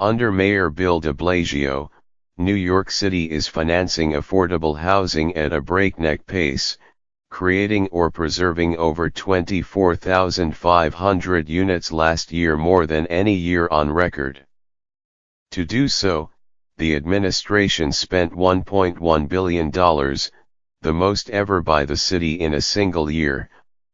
Under Mayor Bill de Blasio, New York City is financing affordable housing at a breakneck pace, creating or preserving over 24,500 units last year, more than any year on record. To do so, the administration spent $1.1 billion, the most ever by the city in a single year,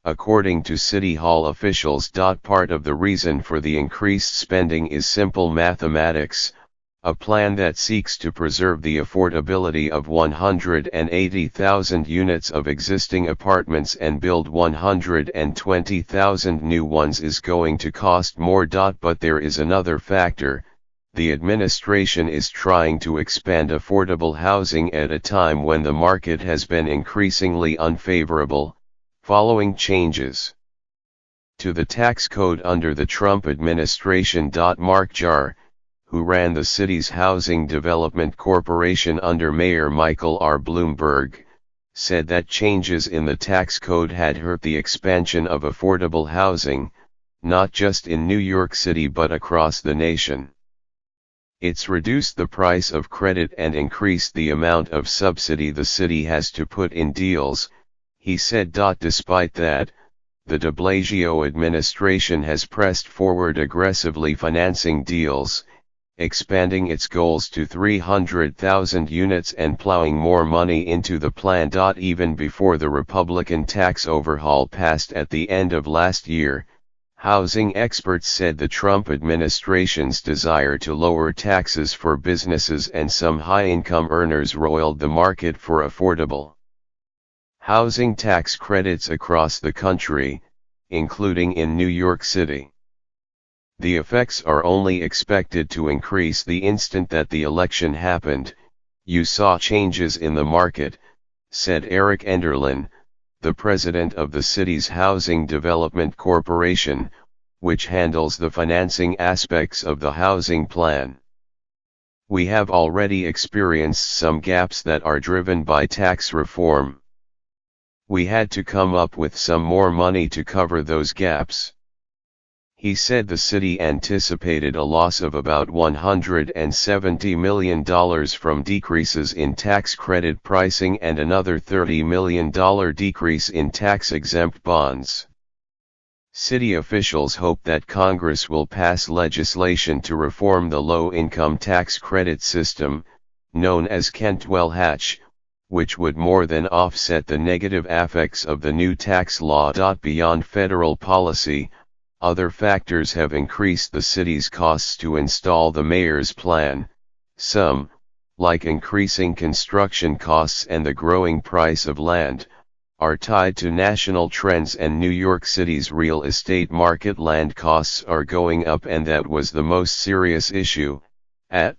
according to City Hall officials. Part of the reason for the increased spending is simple mathematics, a plan that seeks to preserve the affordability of 180,000 units of existing apartments and build 120,000 new ones is going to cost more. But there is another factor. The administration is trying to expand affordable housing at a time when the market has been increasingly unfavorable, following changes to the tax code under the Trump administration. Mark Jar, who ran the city's Housing Development Corporation under Mayor Michael R. Bloomberg, said that changes in the tax code had hurt the expansion of affordable housing, not just in New York City but across the nation. It's reduced the price of credit and increased the amount of subsidy the city has to put in deals, he said. Despite that, the de Blasio administration has pressed forward aggressively financing deals, expanding its goals to 300,000 units and plowing more money into the plan. Even before the Republican tax overhaul passed at the end of last year, housing experts said the Trump administration's desire to lower taxes for businesses and some high-income earners roiled the market for affordable housing tax credits across the country, including in New York City. The effects are only expected to increase. The instant that the election happened, you saw changes in the market, said Eric Enderlin, the president of the city's Housing Development Corporation, which handles the financing aspects of the housing plan. We have already experienced some gaps that are driven by tax reform. We had to come up with some more money to cover those gaps. He said the city anticipated a loss of about $170 million from decreases in tax credit pricing and another $30 million decrease in tax-exempt bonds. City officials hope that Congress will pass legislation to reform the low-income tax credit system, known as Kent-Well-Hatch, which would more than offset the negative effects of the new tax law. Beyond federal policy, other factors have increased the city's costs to install the mayor's plan. Some, like increasing construction costs and the growing price of land, are tied to national trends, and New York City's real estate market. Land costs are going up, and that was the most serious issue, at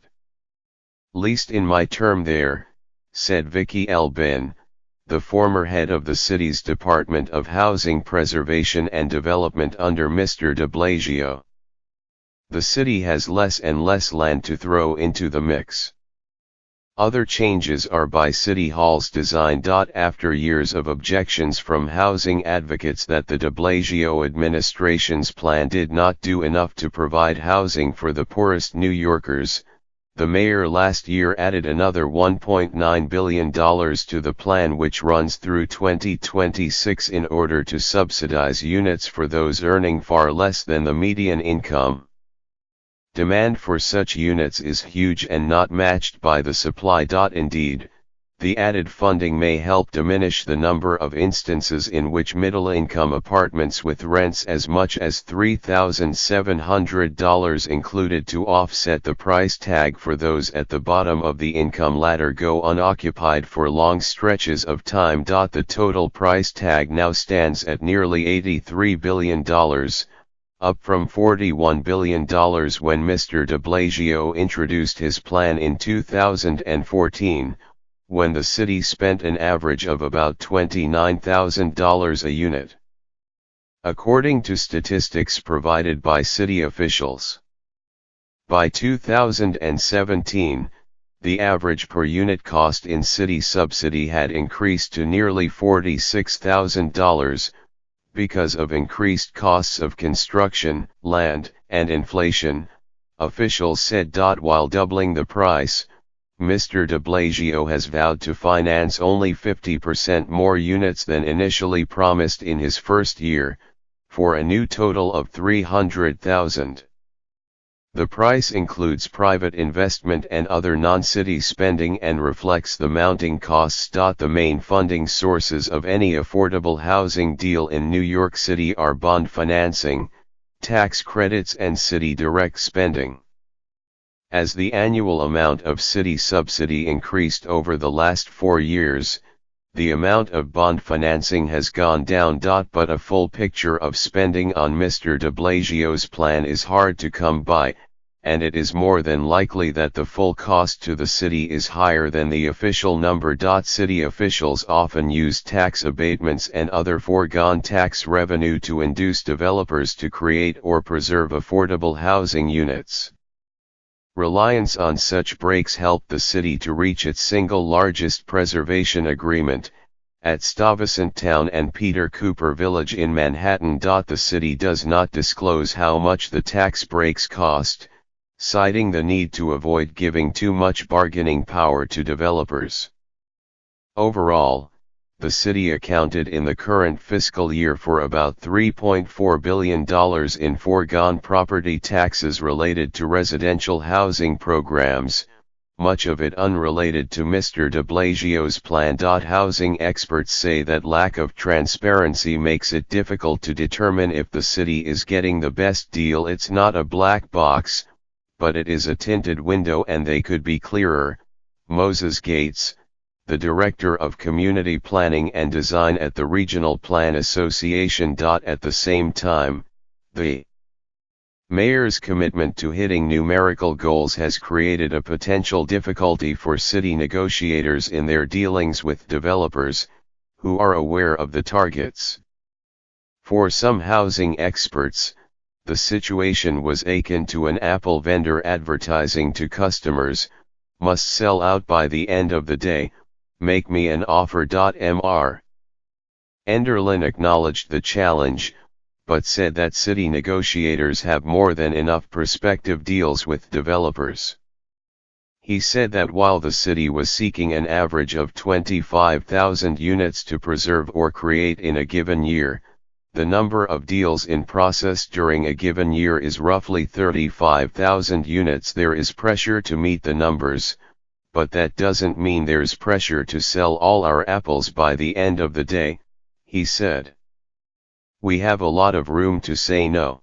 least in my term there, said Vicky L. Ben, the former head of the city's Department of Housing Preservation and Development under Mr. de Blasio. The city has less and less land to throw into the mix. Other changes are by City Hall's design. After years of objections from housing advocates that the de Blasio administration's plan did not do enough to provide housing for the poorest New Yorkers, the mayor last year added another $1.9 billion to the plan, which runs through 2026, in order to subsidize units for those earning far less than the median income. Demand for such units is huge and not matched by the supply. Indeed, the added funding may help diminish the number of instances in which middle-income apartments with rents as much as $3,700 included to offset the price tag for those at the bottom of the income ladder go unoccupied for long stretches of time. The total price tag now stands at nearly $83 billion, up from $41 billion when Mr. de Blasio introduced his plan in 2014. When the city spent an average of about $29,000 a unit, according to statistics provided by city officials. By 2017, the average per unit cost in city subsidy had increased to nearly $46,000, because of increased costs of construction, land, and inflation, officials said. While doubling the price, Mr. de Blasio has vowed to finance only 50% more units than initially promised in his first year, for a new total of 300,000. The price includes private investment and other non-city spending and reflects the mounting costs. The main funding sources of any affordable housing deal in New York City are bond financing, tax credits and city direct spending. As the annual amount of city subsidy increased over the last 4 years, the amount of bond financing has gone down. But a full picture of spending on Mr. de Blasio's plan is hard to come by, and it is more than likely that the full cost to the city is higher than the official number. City officials often use tax abatements and other foregone tax revenue to induce developers to create or preserve affordable housing units. Reliance on such breaks helped the city to reach its single largest preservation agreement, at Stuyvesant Town and Peter Cooper Village in Manhattan. The city does not disclose how much the tax breaks cost, citing the need to avoid giving too much bargaining power to developers. Overall, the city accounted in the current fiscal year for about $3.4 billion in foregone property taxes related to residential housing programs, much of it unrelated to Mr. de Blasio's plan. Housing experts say that lack of transparency makes it difficult to determine if the city is getting the best deal. It's not a black box, but it is a tinted window and they could be clearer. Moses Gates, the Director of Community Planning and Design at the Regional Plan Association. At the same time, the mayor's commitment to hitting numerical goals has created a potential difficulty for city negotiators in their dealings with developers, who are aware of the targets. For some housing experts, the situation was akin to an Apple vendor advertising to customers, "Must sell out by the end of the day, make me an offer." Mr. Enderlin acknowledged the challenge, but said that city negotiators have more than enough prospective deals with developers. He said that while the city was seeking an average of 25,000 units to preserve or create in a given year, the number of deals in process during a given year is roughly 35,000 units. There is pressure to meet the numbers, but that doesn't mean there's pressure to sell all our apples by the end of the day, he said. We have a lot of room to say no.